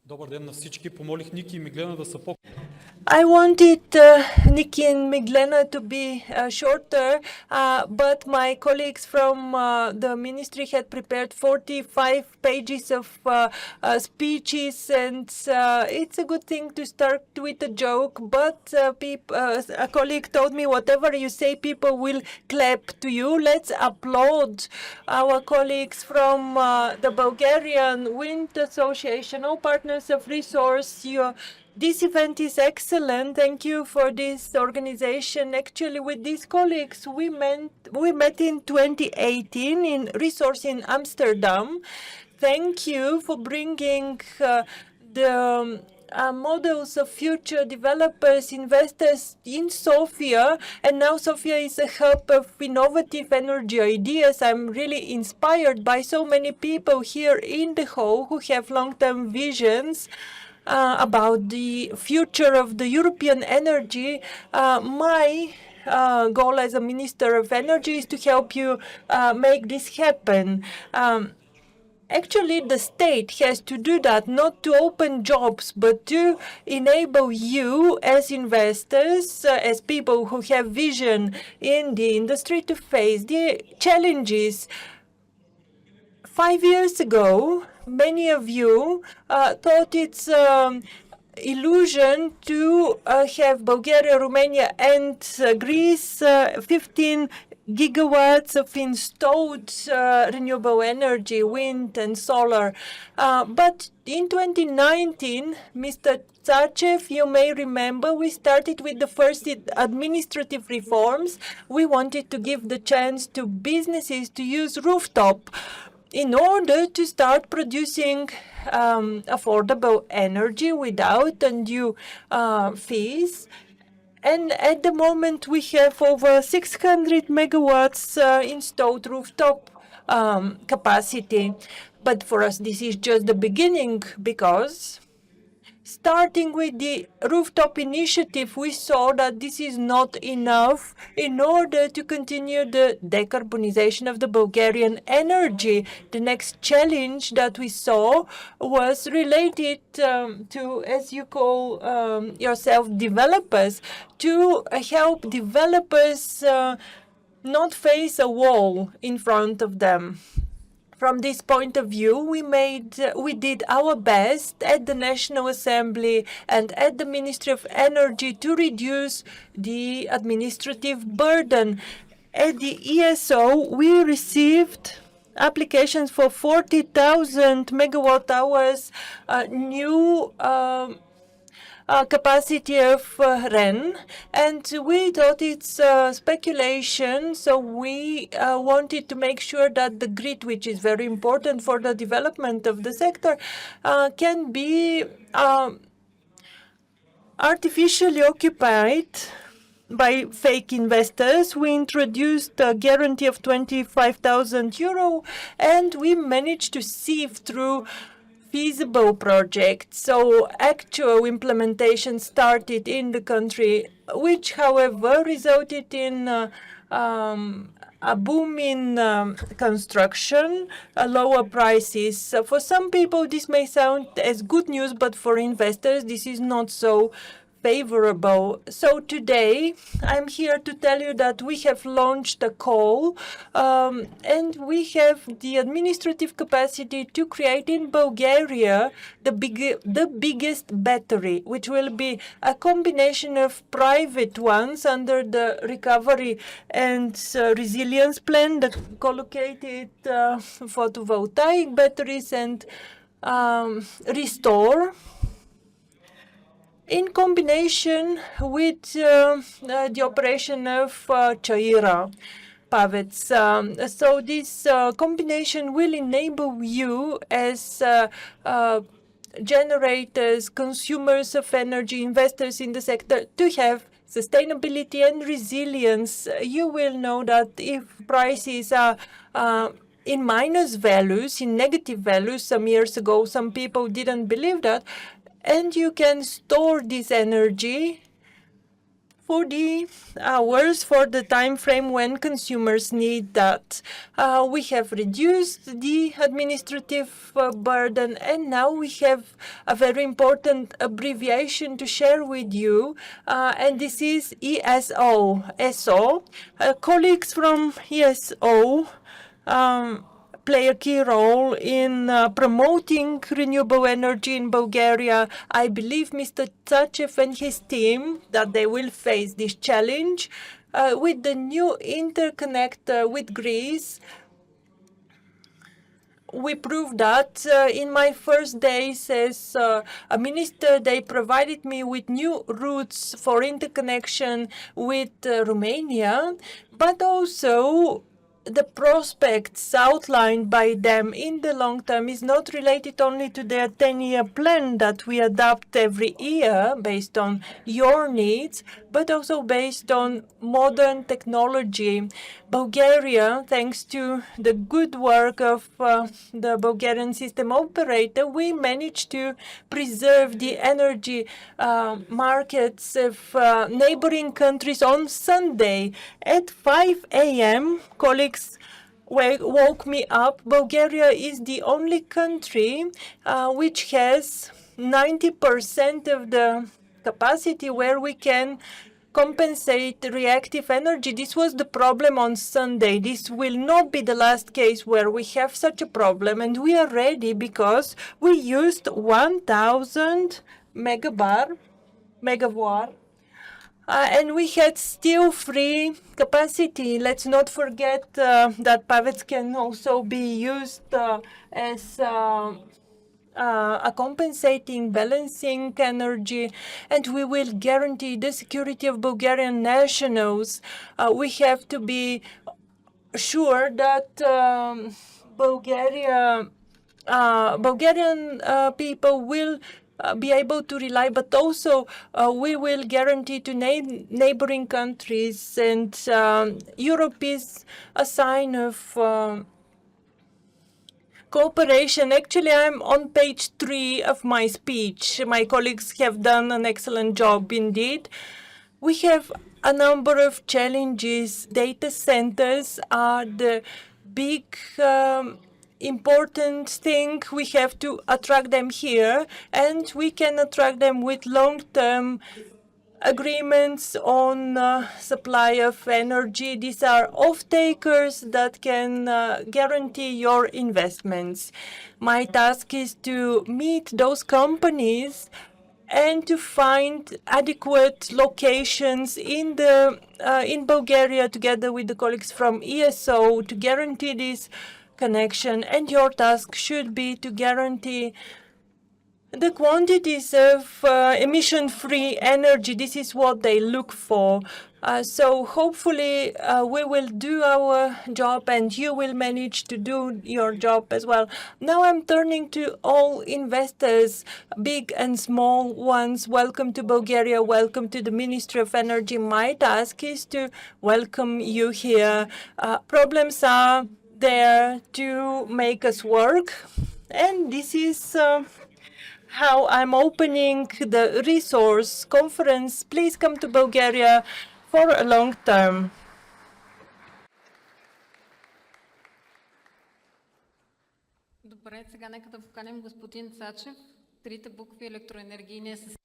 Добър ден на всички. Помолих Ники и Миглена да са по... I wanted Nikki and Miglena to be shorter, but my colleagues from the ministry had prepared 45 pages of speeches, and it's a good thing to start with a joke, but a colleague told me, whatever you say, people will clap to you. Let's applaud our colleagues from the Bulgarian Wind Association, all partners of resource. This event is excellent. Thank you for this organization. Actually, with these colleagues, we met in 2018 in Resource in Amsterdam. Thank you for bringing the models of future developers, investors in Sofia. And now Sofia is a hub of innovative energy ideas. I'm really inspired by so many people here in the hall who have long-term visions about the future of the European energy. My goal as a Minister of Energy is to help you make this happen. Actually, the state has to do that, not to open jobs, but to enable you as investors, as people who have vision in the industry, to face the challenges. 5 years ago, many of you thought it's illusion to have Bulgaria, Romania, and Greece 15 gigawatts of installed renewable energy, wind and solar. But in 2019, Mr. Tsachev, you may remember, we started with the first administrative reforms. We wanted to give the chance to businesses to use rooftop in order to start producing affordable energy without undue fees. And at the moment, we have over 600 megawatts installed rooftop capacity. But for us, this is just the beginning, because starting with the rooftop initiative, we saw that this is not enough in order to continue the decarbonization of the Bulgarian energy. The next challenge that we saw was related to, as you call yourself, developers, to help developers not face a wall in front of them. From this point of view, we did our best at the National Assembly and at the Ministry of Energy to reduce the administrative burden. At the ESO, we received applications for 40,000 megawatt hours new capacity of REN, and we thought it's speculation, so we wanted to make sure that the grid, which is very important for the development of the sector, can be artificially occupied by fake investors. We introduced a guarantee of 25,000 euro, and we managed to sieve through feasible projects. So actual implementation started in the country, which, however, resulted in a boom in construction, lower prices. For some people, this may sound as good news, but for investors, this is not so favorable. So today, I'm here to tell you that we have launched a call, and we have the administrative capacity to create in Bulgaria the biggest battery, which will be a combination of private ones under the recovery and resilience plan, the collocated photovoltaic batteries, and restore, in combination with the operation of Chaira Pavets. So this combination will enable you as generators, consumers of energy, investors in the sector, to have sustainability and resilience. You will know that if prices are in minus values, in negative values, some years ago, some people didn't believe that, and you can store this energy 40 hours for the time frame when consumers need that. We have reduced the administrative burden, and now we have a very important abbreviation to share with you, and this is ESO. Colleagues from ESO play a key role in promoting renewable energy in Bulgaria. I believe Mr. Tsachev and his team that they will face this challenge with the new interconnector with Greece. We proved that in my first days as a minister, they provided me with new routes for interconnection with Romania, but also the prospects outlined by them in the long term is not related only to their 10-year plan that we adopt every year based on your needs, but also based on modern technology. Bulgaria, thanks to the good work of the Bulgarian system operator, we managed to preserve the energy markets of neighboring countries on Sunday at 5 a.m. Colleagues woke me up. Bulgaria is the only country which has 90% of the capacity where we can compensate reactive energy. This was the problem on Sunday. This will not be the last case where we have such a problem, and we are ready because we used 1,000 megawatt, and we had still free capacity. Let's not forget that pavets can also be used as a compensating, balancing energy, and we will guarantee the security of Bulgarian nationals. We have to be sure that Bulgarian people will be able to rely, but also we will guarantee to neighboring countries, and Europe is a sign of cooperation. Actually, I'm on page 3 of my speech. My colleagues have done an excellent job indeed. We have a number of challenges. Data centers are the big important thing. We have to attract them here, and we can attract them with long-term agreements on supply of energy. These are off-takers that can guarantee your investments. My task is to meet those companies and to find adequate locations in Bulgaria together with the colleagues from ESO to guarantee this connection. And your task should be to guarantee the quantities of emission-free energy. This is what they look for. So hopefully we will do our job, and you will manage to do your job as well. Now I'm turning to all investors, big and small ones. Welcome to Bulgaria. Welcome to the Ministry of Energy. My task is to welcome you here. Problems are there to make us work, and this is how I'm opening the resource conference. Please come to Bulgaria for a long term. Добре, сега нека да поканим господин Цачев. Трите букви електроенергийния систем.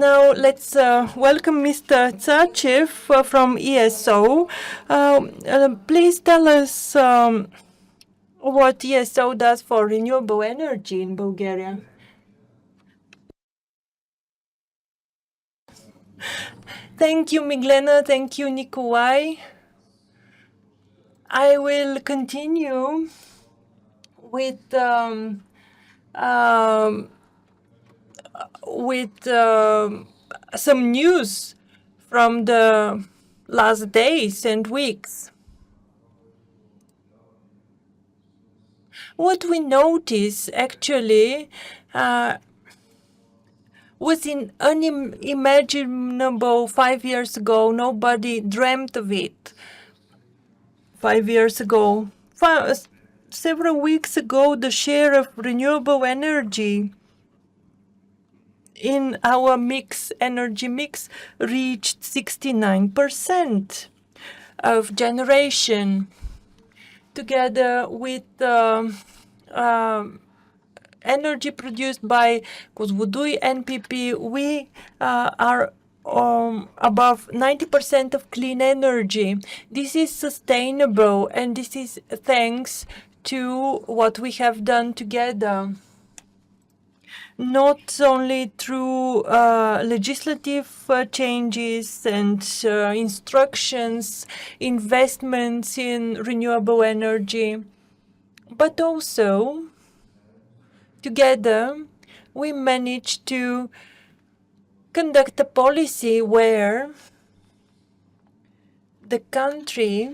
Now let's welcome Mr. Tsachev from ESO. Please tell us what ESO does for renewable energy in Bulgaria. Thank you, Miglena. Thank you, Nikolai. I will continue with some news from the last days and weeks. What we notice actually was unimaginable 5 years ago. Nobody dreamt of it 5 years ago. Several weeks ago, the share of renewable energy in our energy mix, reached 69% of generation. Together with energy produced by Kozlodui NPP, we are above 90% of clean energy. This is sustainable, and this is thanks to what we have done together. Not only through legislative changes and instructions, investments in renewable energy, but also together we managed to conduct a policy where the country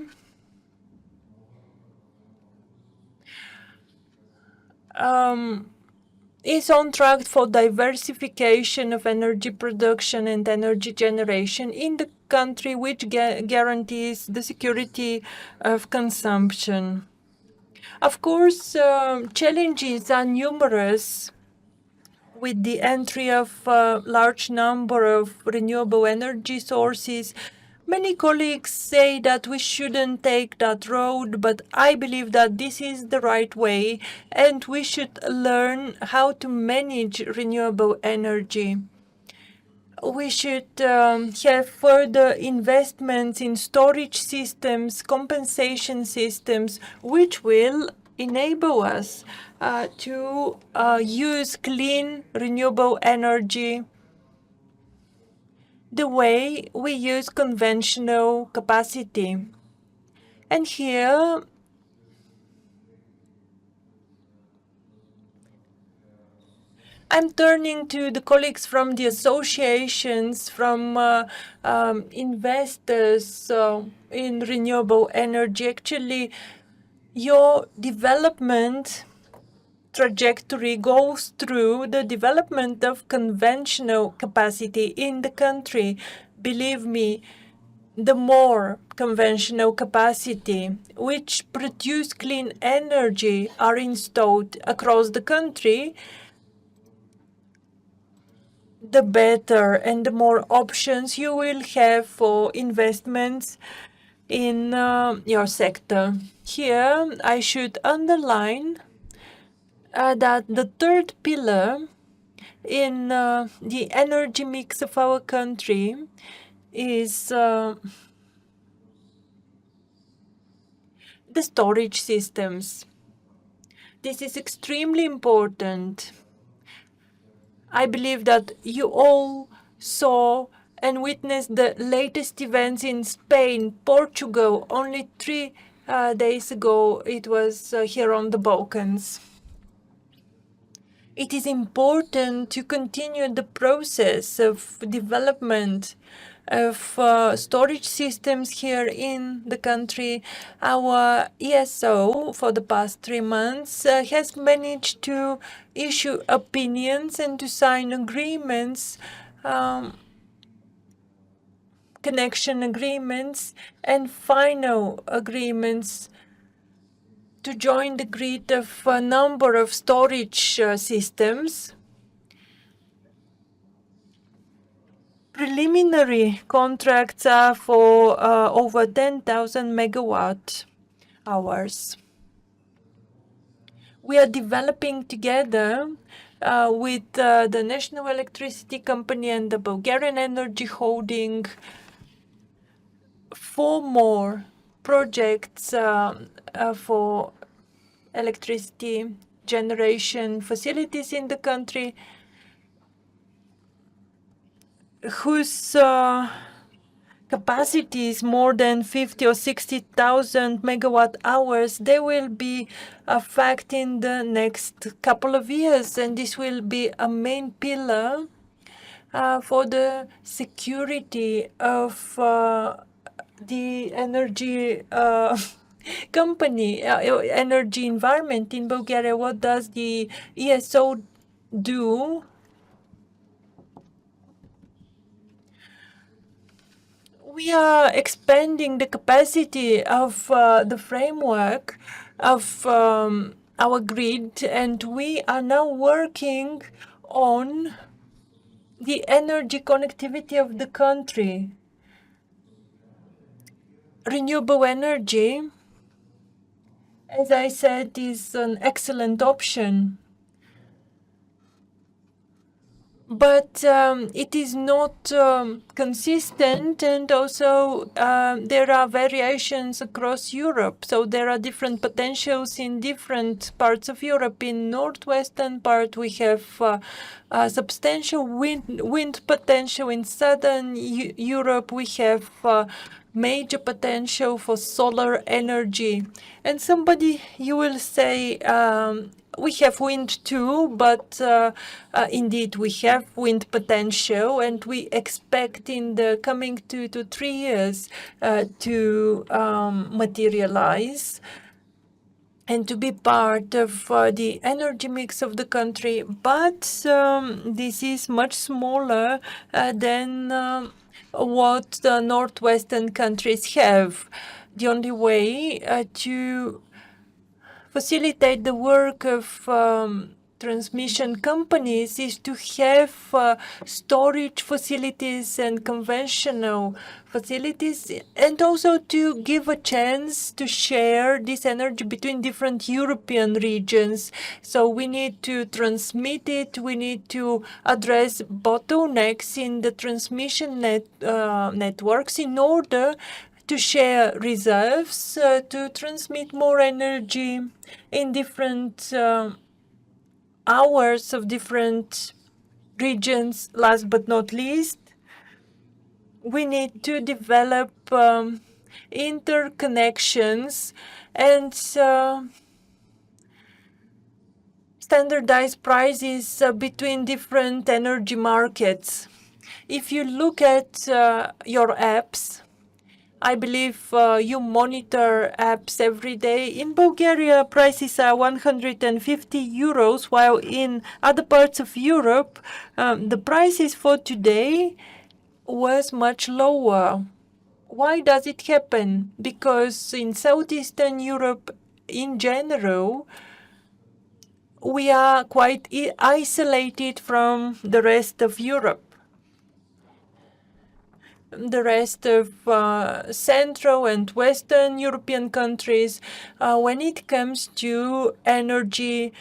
is on track for diversification of energy production and energy generation in the country, which guarantees the security of consumption. Of course, challenges are numerous with the entry of a large number of renewable energy sources. Many colleagues say that we shouldn't take that road, but I believe that this is the right way, and we should learn how to manage renewable energy. We should have further investments in storage systems, compensation systems, which will enable us to use clean renewable energy the way we use conventional capacity. And here I'm turning to the colleagues from the associations, from investors in renewable energy. Actually, your development trajectory goes through the development of conventional capacity in the country. Believe me, the more conventional capacity which produce clean energy are installed across the country, the better and the more options you will have for investments in your sector. Here, I should underline that the third pillar in the energy mix of our country is the storage systems. This is extremely important. I believe that you all saw and witnessed the latest events in Spain, Portugal. Only 3 days ago, it was here on the Balkans. It is important to continue the process of development of storage systems here in the country. Our ESO for the past 3 months has managed to issue opinions and to sign agreements, connection agreements and final agreements to join the grid of a number of storage systems. Preliminary contracts are for over 10,000 megawatt hours. We are developing together with the National Electricity Company and the Bulgarian Energy Holding 4 more projects for electricity generation facilities in the country, whose capacity is more than 50 or 60,000 megawatt hours. They will be a fact in the next couple of years, and this will be a main pillar for the security of the energy company, energy environment in Bulgaria. What does the ESO do? We are expanding the capacity of the framework of our grid, and we are now working on the energy connectivity of the country. Renewable energy, as I said, is an excellent option. But it is not consistent, and also there are variations across Europe. So there are different potentials in different parts of Europe. In northwestern part, we have substantial wind potential. In southern Europe, we have major potential for solar energy. And somebody, you will say, we have wind too, but indeed we have wind potential, and we expect in the coming 2 to 3 years to materialize and to be part of the energy mix of the country. But this is much smaller than what the northwestern countries have. The only way to facilitate the work of transmission companies is to have storage facilities and conventional facilities, and also to give a chance to share this energy between different European regions. So we need to transmit it, we need to address bottlenecks in the transmission networks in order to share reserves, to transmit more energy in different hours of different regions. Last but not least, we need to develop interconnections and standardized prices between different energy markets. If you look at your apps, I believe you monitor apps every day. In Bulgaria, prices are 150 euros, while in other parts of Europe, the prices for today was much lower. Why does it happen? Because in Southeastern Europe, in general, we are quite isolated from the rest of Europe. The rest of Central and Western European countries, when it comes to energy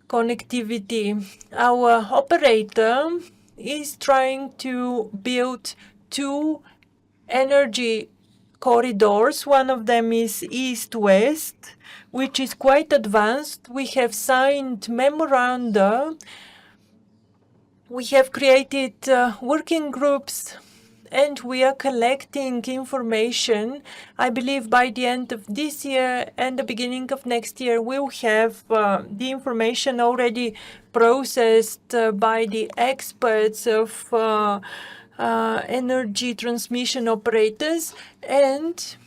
connectivity, our operator is trying to build 2 energy corridors. One of them is east-west, which is quite advanced. We have signed memoranda. We have created working groups, and we are collecting information. I believe by the end of this year and the beginning of next year, we'll have the information already processed by the experts of energy transmission operators, and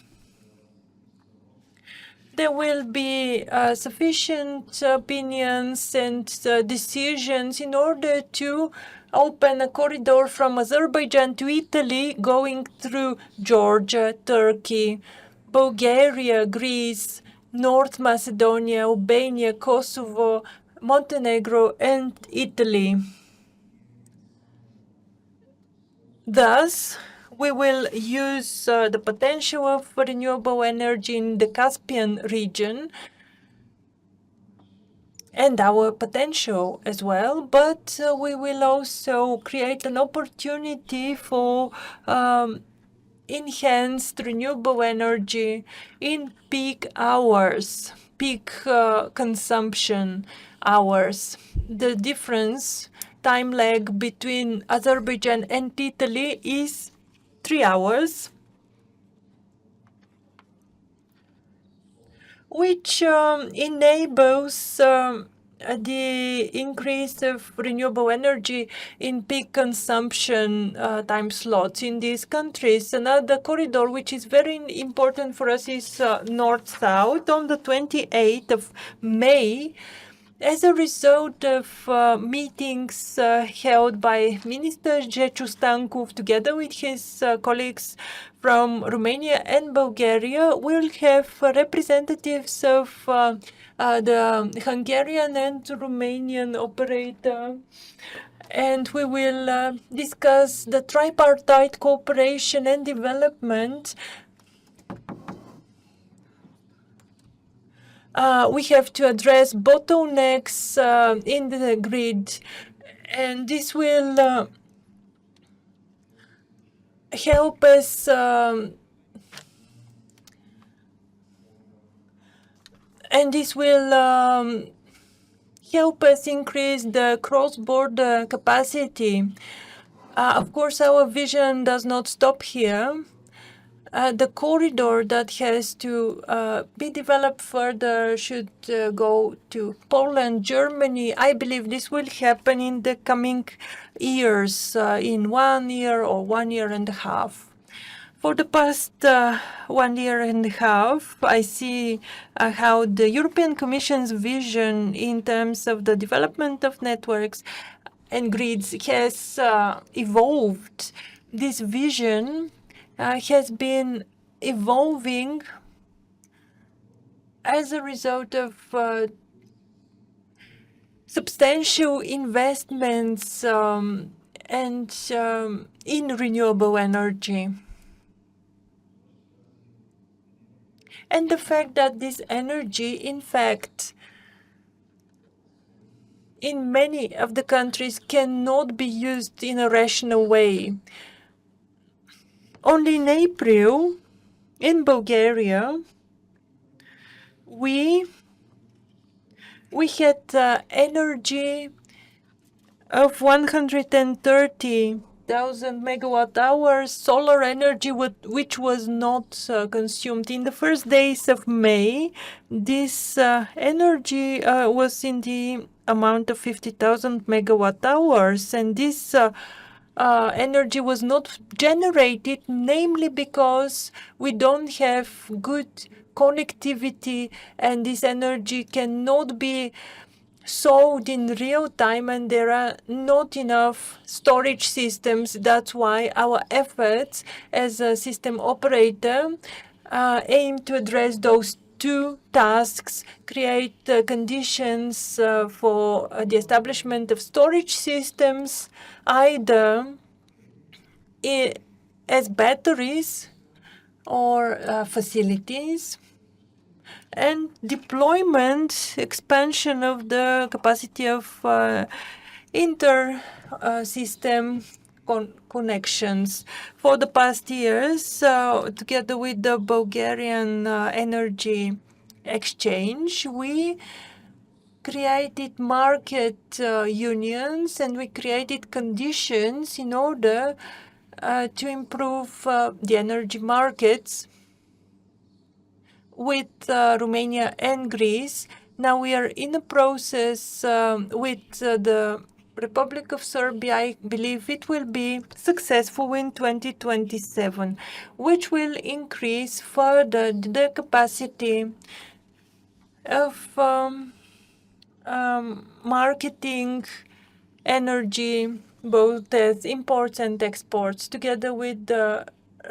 there will be sufficient opinions and decisions in order to open a corridor from Azerbaijan to Italy, going through Georgia, Turkey, Bulgaria, Greece, North Macedonia, Albania, Kosovo, Montenegro, and Italy. Thus, we will use the potential of renewable energy in the Caspian region and our potential as well, but we will also create an opportunity for enhanced renewable energy in peak hours, peak consumption hours. The difference, time lag between Azerbaijan and Italy is 3 hours, which enables the increase of renewable energy in peak consumption time slots in these countries. Another corridor which is very important for us is north-south. On the 28th of May, As a result of meetings held by Minister Zhecho Stankov together with his colleagues from Romania and Bulgaria, we'll have representatives of the Hungarian and Romanian operator, and we will discuss the tripartite cooperation and development. We have to address bottlenecks in the grid, and this will help us help us increase the cross-border capacity. Of course, our vision does not stop here. The corridor that has to be developed further should go to Poland, Germany. I believe this will happen in the coming years, in 1 year or 1 year and a half. For the past 1 year and a half, I see how the European Commission's vision in terms of the development of networks and grids has evolved. This vision has been evolving as a result of substantial investments and in renewable energy. And the fact that this energy, in fact, in many of the countries cannot be used in a rational way. Only in April, in Bulgaria, we had energy of 130,000 megawatt hours, solar energy which was not consumed. In the first days of May, this energy was in the amount of 50,000 megawatt hours, and this energy was not generated, namely because we don't have good connectivity, and this energy cannot be sold in real time, and there are not enough storage systems. That's why our efforts as a system operator aim to address those two tasks: create conditions for the establishment of storage systems, either as batteries or facilities, and deployment, expansion of the capacity of inter-system connections. For the past years, together with the Bulgarian Energy Exchange, we created market unions, and we created conditions in order to improve the energy markets with Romania and Greece. Now we are in a process with the Republic of Serbia. I believe it will be successful in 2027, which will increase further the capacity of marketing energy, both as imports and exports. Together with the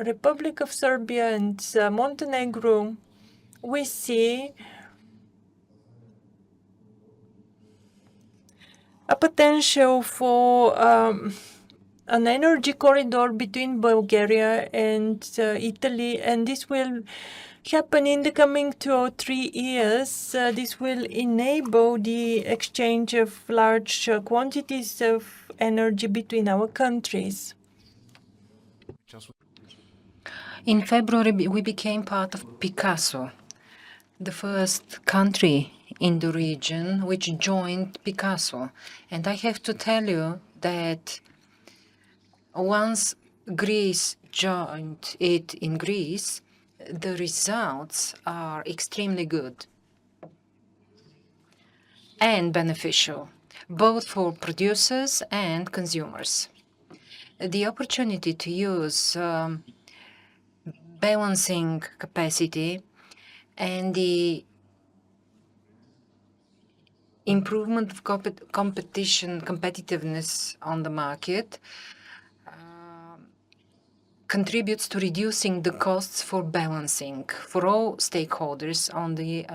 Republic of Serbia and Montenegro, we see a potential for an energy corridor between Bulgaria and Italy, and this will happen in the coming 2 or 3 years. This will enable the exchange of large quantities of energy between our countries. In February, we became part of Picasso, the first country in the region which joined Picasso. And I have to tell you that once Greece joined it in Greece, the results are extremely good and beneficial, both for producers and consumers. The opportunity to use balancing capacity and the improvement of competitiveness on the market contributes to reducing the costs for balancing for all stakeholders on the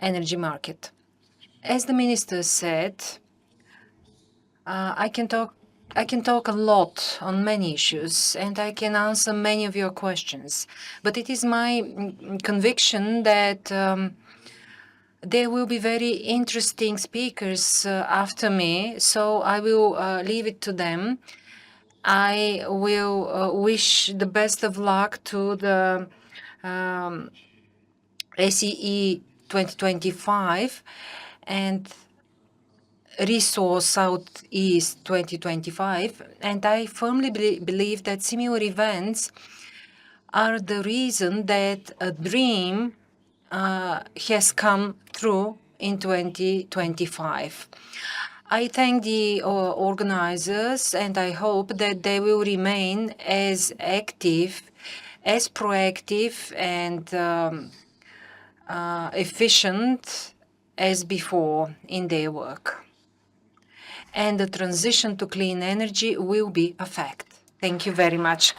energy market. As the minister said, I can talk a lot on many issues, and I can answer many of your questions. But it is my conviction that there will be very interesting speakers after me, so I will leave it to them. I will wish the best of luck to the SEE 2025 and Resource Southeast 2025, and I firmly believe that similar events are the reason that a dream has come true in 2025. I thank the organizers, and I hope that they will remain as active, as proactive, and efficient as before in their work. And the transition to clean energy will be a fact. Thank you very much.